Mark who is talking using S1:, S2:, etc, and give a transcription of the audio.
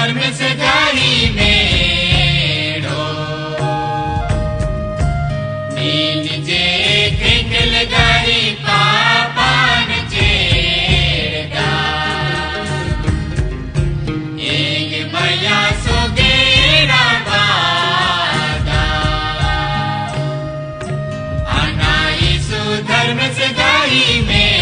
S1: धर्म से गाई मेड़ो नीन जे क्रिकल गाई पापान चेड़गा एक मया सोगेरा बादा आना यीशु धर्म से गाई मेड़ो